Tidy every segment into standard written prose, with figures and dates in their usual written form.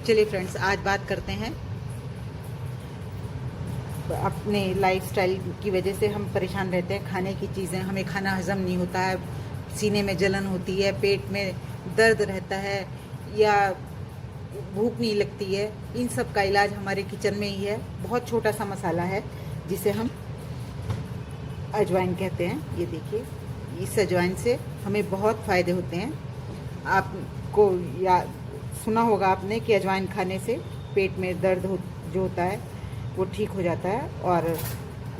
चलिए फ्रेंड्स, आज बात करते हैं अपने लाइफस्टाइल की वजह से हम परेशान रहते हैं। खाने की चीज़ें, हमें खाना हज़म नहीं होता है, सीने में जलन होती है, पेट में दर्द रहता है या भूख नहीं लगती है। इन सब का इलाज हमारे किचन में ही है। बहुत छोटा सा मसाला है जिसे हम अजवाइन कहते हैं। ये देखिए, इस अजवाइन से हमें बहुत फ़ायदे होते हैं। आपको या सुना होगा आपने कि अजवाइन खाने से पेट में दर्द जो होता है वो ठीक हो जाता है। और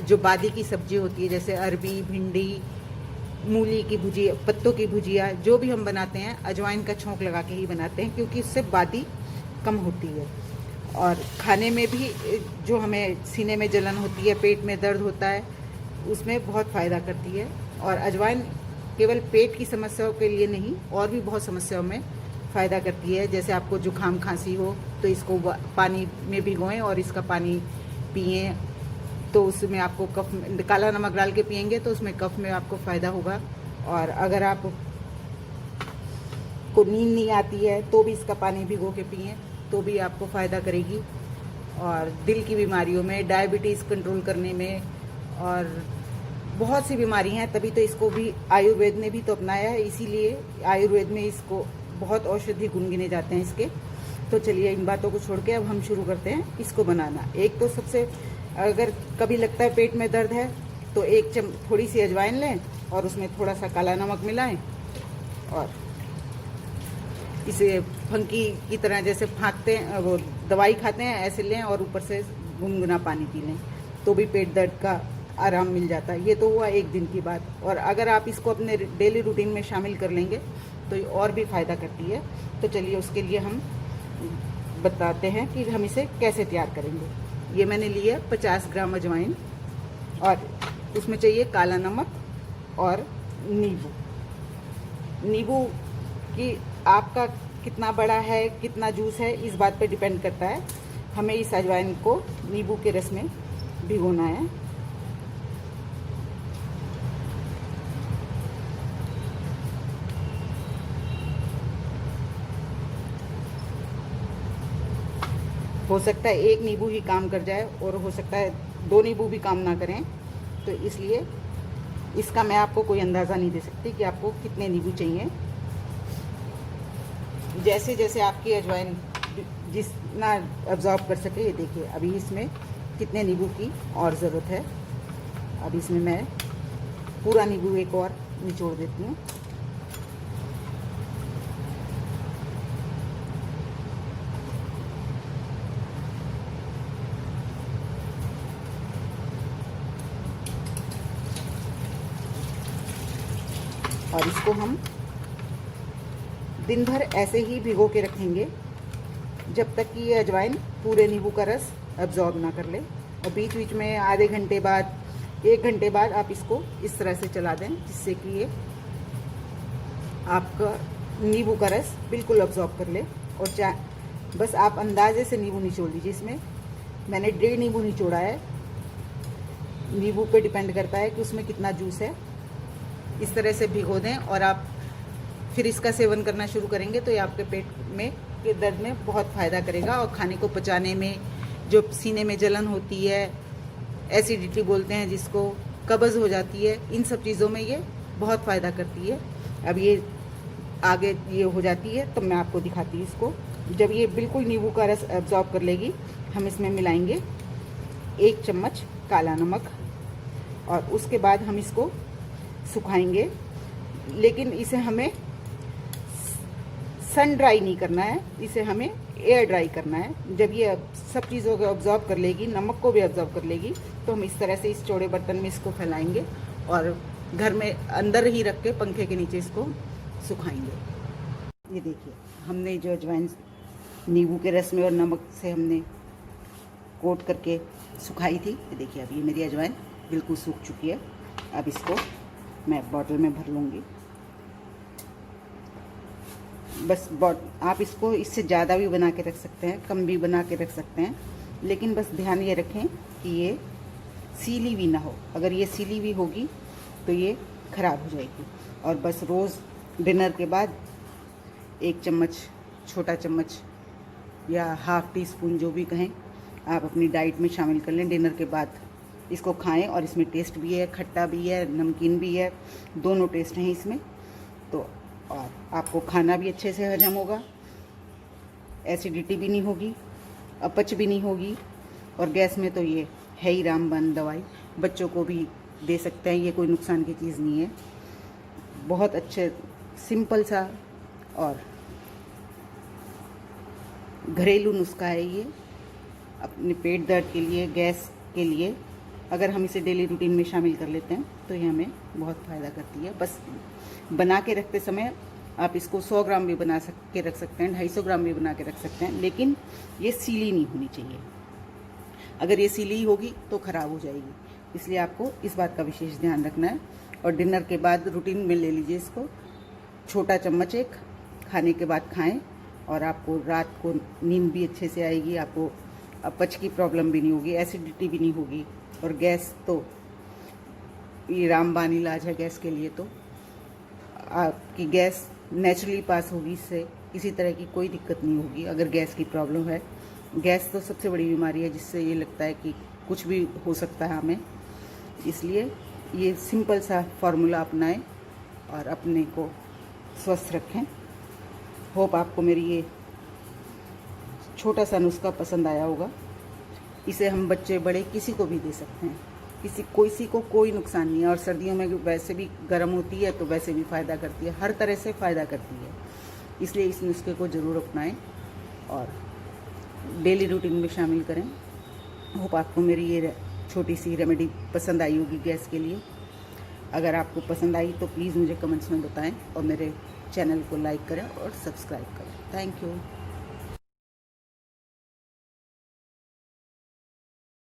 जो बादी की सब्जी होती है, जैसे अरबी, भिंडी, मूली की भुजिया, पत्तों की भुजिया, जो भी हम बनाते हैं अजवाइन का छौंक लगा के ही बनाते हैं, क्योंकि उससे बादी कम होती है। और खाने में भी जो हमें सीने में जलन होती है, पेट में दर्द होता है, उसमें बहुत फ़ायदा करती है। और अजवाइन केवल पेट की समस्याओं के लिए नहीं, और भी बहुत समस्याओं में फ़ायदा करती है। जैसे आपको जुकाम खांसी हो तो इसको पानी में भिगोएं और इसका पानी पिएं, तो उसमें आपको कफ, काला नमक डाल के पिएंगे तो उसमें कफ में आपको फ़ायदा होगा। और अगर आप को नींद नहीं आती है तो भी इसका पानी भिगो के पिएं तो भी आपको फ़ायदा करेगी। और दिल की बीमारियों में, डायबिटीज़ कंट्रोल करने में, और बहुत सी बीमारी हैं, तभी तो इसको भी आयुर्वेद ने भी तो अपनाया है। इसीलिए आयुर्वेद में इसको बहुत औषधि गुण गिने जाते हैं इसके। तो चलिए, इन बातों को छोड़ के अब हम शुरू करते हैं इसको बनाना। एक तो सबसे, अगर कभी लगता है पेट में दर्द है तो थोड़ी सी अजवाइन लें और उसमें थोड़ा सा काला नमक मिलाएं और इसे फंकी की तरह जैसे फाँकते हैं, वो दवाई खाते हैं, ऐसे लें और ऊपर से गुनगुना पानी पी लें तो भी पेट दर्द का आराम मिल जाता है। ये तो हुआ एक दिन की बात। और अगर आप इसको अपने डेली रूटीन में शामिल कर लेंगे तो ये और भी फ़ायदा करती है। तो चलिए, उसके लिए हम बताते हैं कि हम इसे कैसे तैयार करेंगे। ये मैंने लिया 50 ग्राम अजवाइन, और उसमें चाहिए काला नमक और नींबू। नींबू की आपका कितना बड़ा है, कितना जूस है, इस बात पे डिपेंड करता है। हमें इस अजवाइन को नींबू के रस में भिगोना है। हो सकता है एक नींबू ही काम कर जाए और हो सकता है 2 नींबू भी काम ना करें, तो इसलिए इसका मैं आपको कोई अंदाज़ा नहीं दे सकती कि आपको कितने नींबू चाहिए। जैसे जैसे आपकी अजवाइन जितना अब्जॉर्ब कर सके। ये देखिए, अभी इसमें कितने नींबू की और ज़रूरत है। अब इसमें मैं पूरा नींबू एक और निचोड़ देती हूँ। और इसको हम दिन भर ऐसे ही भिगो के रखेंगे जब तक कि ये अजवाइन पूरे नींबू का रस अब्जॉर्ब ना कर ले। और बीच बीच में आधे घंटे बाद, 1 घंटे बाद आप इसको इस तरह से चला दें, जिससे कि ये आपका नींबू का रस बिल्कुल अब्जॉर्ब कर ले। और बस आप अंदाजे से नींबू निचोड़ लीजिए। इसमें मैंने 1.5 नींबू निचोड़ा है। नींबू पे डिपेंड करता है कि उसमें कितना जूस है। इस तरह से भिगो दें और आप फिर इसका सेवन करना शुरू करेंगे तो ये आपके पेट में के दर्द में बहुत फ़ायदा करेगा। और खाने को पचाने में, जो सीने में जलन होती है, एसिडिटी बोलते हैं जिसको, कब्ज़ हो जाती है, इन सब चीज़ों में ये बहुत फ़ायदा करती है। अब ये आगे ये हो जाती है तो मैं आपको दिखाती हूँ इसको। जब ये बिल्कुल नींबू का रस एब्जॉर्ब कर लेगी, हम इसमें मिलाएंगे 1 चम्मच काला नमक, और उसके बाद हम इसको सुखाएंगे। लेकिन इसे हमें सन ड्राई नहीं करना है, इसे हमें एयर ड्राई करना है। जब ये सब चीज़ों को ऑब्जॉर्व कर लेगी, नमक को भी ऑब्जॉर्व कर लेगी, तो हम इस तरह से इस चौड़े बर्तन में इसको फैलाएंगे और घर में अंदर ही रख के पंखे के नीचे इसको सुखाएंगे। ये देखिए, हमने जो अजवाइन नींबू के रस में और नमक से हमने कोट करके सुखाई थी, ये देखिए अब ये मेरी अजवाइन बिल्कुल सूख चुकी है। अब इसको मैं बॉटल में भर लूँगी। बस आप इसको इससे ज़्यादा भी बना के रख सकते हैं, कम भी बना के रख सकते हैं, लेकिन बस ध्यान ये रखें कि ये सीली हुई ना हो। अगर ये सीली हुई होगी तो ये ख़राब हो जाएगी। और बस रोज़ डिनर के बाद 1 चम्मच, छोटा चम्मच या हाफ़ टी स्पून जो भी कहें, आप अपनी डाइट में शामिल कर लें। डिनर के बाद इसको खाएं और इसमें टेस्ट भी है, खट्टा भी है, नमकीन भी है, दोनों टेस्ट हैं इसमें। तो और आपको खाना भी अच्छे से हजम होगा, एसिडिटी भी नहीं होगी, अपच भी नहीं होगी। और गैस में तो ये है ही रामबाण दवाई, बच्चों को भी दे सकते हैं, ये कोई नुकसान की चीज़ नहीं है। बहुत अच्छे सिंपल सा और घरेलू नुस्खा है ये अपने पेट दर्द के लिए, गैस के लिए। अगर हम इसे डेली रूटीन में शामिल कर लेते हैं तो ये हमें बहुत फ़ायदा करती है। बस बना के रखते समय आप इसको 100 ग्राम भी बना के रख सकते हैं, 250 ग्राम भी बना के रख सकते हैं, लेकिन ये सीली नहीं होनी चाहिए। अगर ये सीली होगी तो ख़राब हो जाएगी, इसलिए आपको इस बात का विशेष ध्यान रखना है। और डिनर के बाद रूटीन में ले लीजिए इसको, छोटा चम्मच एक खाने के बाद खाएं और आपको रात को नींद भी अच्छे से आएगी, आपको अपच की प्रॉब्लम भी नहीं होगी, एसिडिटी भी नहीं होगी। और गैस तो ये रामबाण इलाज है गैस के लिए, तो आपकी गैस नेचुरली पास होगी, इससे किसी तरह की कोई दिक्कत नहीं होगी। अगर गैस की प्रॉब्लम है, गैस तो सबसे बड़ी बीमारी है जिससे ये लगता है कि कुछ भी हो सकता है हमें, इसलिए ये सिंपल सा फार्मूला अपनाएं और अपने को स्वस्थ रखें। होप आपको मेरी ये छोटा सा नुस्खा पसंद आया होगा। इसे हम बच्चे बड़े किसी को भी दे सकते हैं, किसी को कोई नुकसान नहीं है। और सर्दियों में वैसे भी गर्म होती है तो वैसे भी फ़ायदा करती है, हर तरह से फ़ायदा करती है। इसलिए इस नुस्खे को ज़रूर अपनाएं और डेली रूटीन में शामिल करें। होप आपको मेरी ये छोटी सी रेमेडी पसंद आई होगी गैस के लिए। अगर आपको पसंद आई तो प्लीज़ मुझे कमेंट्स में बताएं और मेरे चैनल को लाइक करें और सब्सक्राइब करें। Thank you.